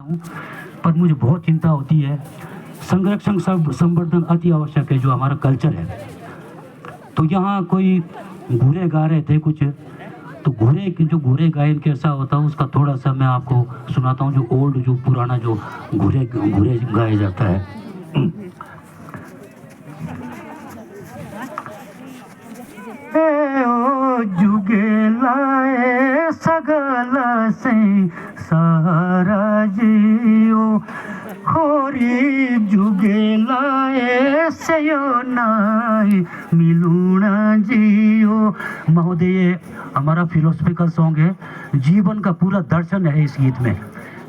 हूँ, पर मुझे बहुत चिंता होती है। संरक्षण संवर्धन अति आवश्यक है, जो हमारा कल्चर है। तो यहाँ कोई घूरे गा रहे थे कुछ, तो घूरे गायन कैसा होता है उसका थोड़ा सा मैं आपको सुनाता हूँ, जो ओल्ड, जो पुराना, जो घूरे घूरे गाया जाता है। ओ जुगे लाए सगला से सारा जियो, होरी जुगे लाए सयो नाई मिलूना जियो। महोदय, ये हमारा फिलोसफिकल सॉन्ग है, जीवन का पूरा दर्शन है इस गीत में,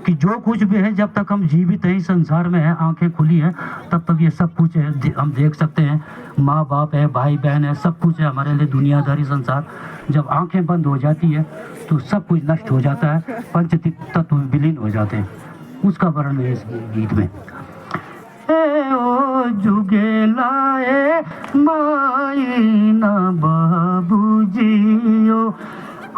कि जो कुछ भी है, जब तक हम जीवित हैं, संसार में है, आंखें खुली हैं, तब तक ये सब कुछ है, हम देख सकते हैं। माँ बाप है, भाई बहन है, सब कुछ है हमारे लिए दुनियादारी संसार। जब आंखें बंद हो जाती है तो सब कुछ नष्ट हो जाता है, पंच तत्व विलीन हो जाते हैं। उसका वर्णन है इस गीत में। ए ओ जुगे लाए माईना बाबूजियो,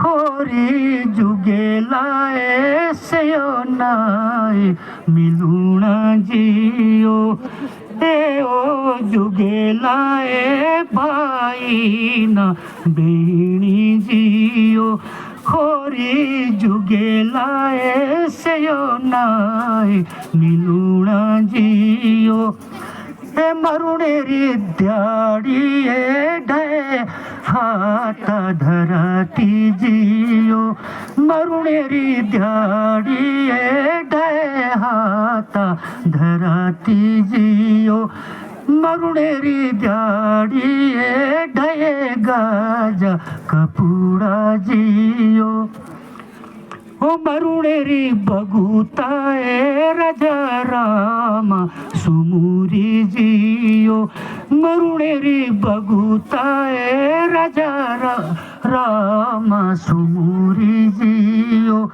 होरी जुगे लाए सयो नाई मिलूना जियो। ए ओ जुगे लाए भाई ना बेणी जियो, होरी जुगे लाए सयो नाई मिलूना जियो। ए मरुणेरी ध्याड़ी ढे हाथ धरती जियो, मरुणेरी ध्याड़ी ढे हाथ धरती जियो, मरुणेरी ध्याड़ी ढे गाजा कपूड़ा जियो। ओ मरुणेरी बगुताए राजा रामा सुमुरी जियो, मरुणेरी बगुताए राजा रामा सुमुरी जियो।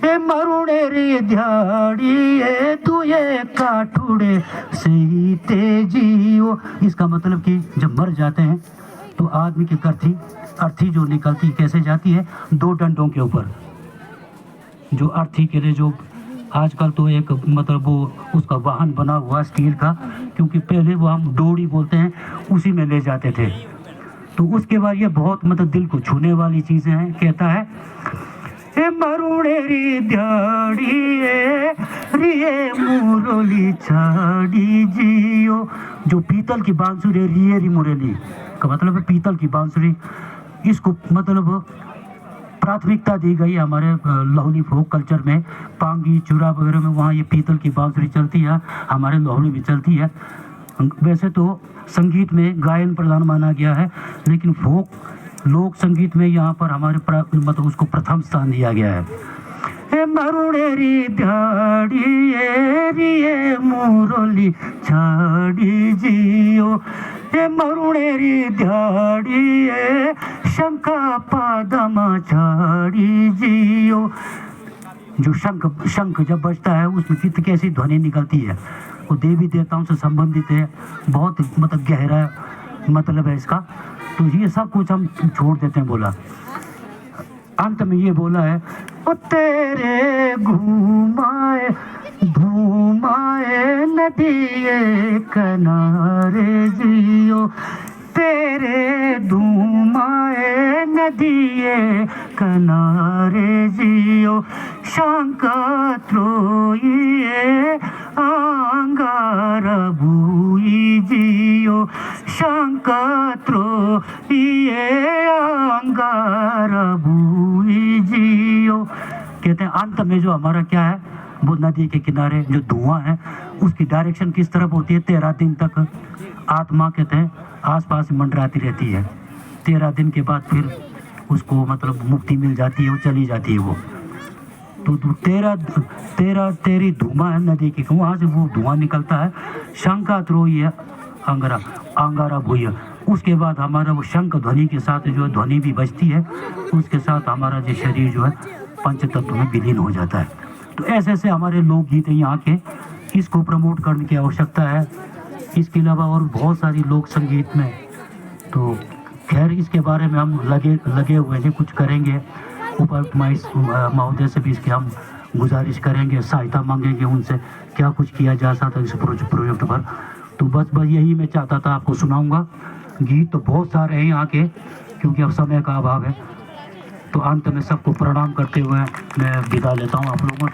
ए मरुणेरी ध्याड़ी दुए काठुड़े सीते जियो। इसका मतलब कि जब मर जाते हैं तो आदमी की अर्थी जो निकलती कैसे जाती है, दो डंडों के ऊपर, जो अर्थी के लिए जो आजकल तो एक मतलब वो उसका वाहन बना हुआ स्टील का, क्योंकि पहले वो हम डोरी बोलते हैं, उसी में ले जाते थे। तो उसके बाद ये बहुत मतलब दिल को छूने वाली चीज़ें हैं। कहता है ए मरुणेरी ध्याड़ी रिये मुरली छाड़ी जियो। जो पीतल की बांसुरी, रिये री मुरली का मतलब है पीतल की बांसुरी। इसको मतलब प्राथमिकता दी गई हमारे लाहुली फोक कल्चर में। पांगी चूरा वगैरह में वहाँ ये पीतल की बांसुरी चलती है, हमारे लाहुली में चलती है। वैसे तो संगीत में गायन प्रधान माना गया है, लेकिन फोक लोक संगीत में यहाँ पर हमारे मतलब उसको प्रथम स्थान दिया गया है। ए मरुणेरी ध्याड़ी रिये मुरली छाड़ी जियो, ए मरुणेरी ध्याड़ी शंका पादमा छाड़ी जियो। जो शंख जब बजता है उसमें कितनी कैसी ध्वनि निकलती है, वो देवी देवताओं से संबंधित है, बहुत मतलब गहरा मतलब है इसका। तो ये सब कुछ हम छोड़ देते हैं। बोला अंत में ये बोला है, ओ तेरे घूमाए घूमाए नदिए किनारे जियो, तेरे धूमाए नदिए किनारे जियो। शंका त्रोइए आंगार भूई जियो, शंका त्रोइए आंगार भूई जियो। कहते हैं अंत में जो हमारा क्या है, वो नदी के किनारे जो धुआं है उसकी डायरेक्शन किस तरफ होती है, 13 दिन तक आत्मा कहते हैं आसपास मंडराती रहती है। 13 दिन के बाद फिर उसको मतलब मुक्ति मिल जाती है, वो चली जाती है वो। तो 13 धुआं है नदी की, वहाँ से वो धुआं निकलता है। शंका त्रोई है अंगारा भूय। उसके बाद हमारा वो शंख ध्वनि के साथ जो ध्वनि भी बजती है, उसके साथ हमारा जो शरीर जो है पंच तत्व में विलीन हो जाता है। तो ऐसे ऐसे हमारे लोकगीत हैं यहाँ के, इसको प्रमोट करने की आवश्यकता है। इसके अलावा और बहुत सारी लोक संगीत में, तो खैर इसके बारे में हम लगे हुए हैं, कुछ करेंगे। उपायुक्त महोदय से भी इसके हम गुजारिश करेंगे, सहायता मांगेंगे उनसे, क्या कुछ किया जा सकता है इस प्रोजेक्ट पर। तो बस यही मैं चाहता था, आपको सुनाऊंगा। गीत तो बहुत सारे हैं यहाँ के, क्योंकि अब समय का अभाव है। तो अंत में सबको प्रणाम करते हुए मैं विदा लेता हूँ आप लोगों से।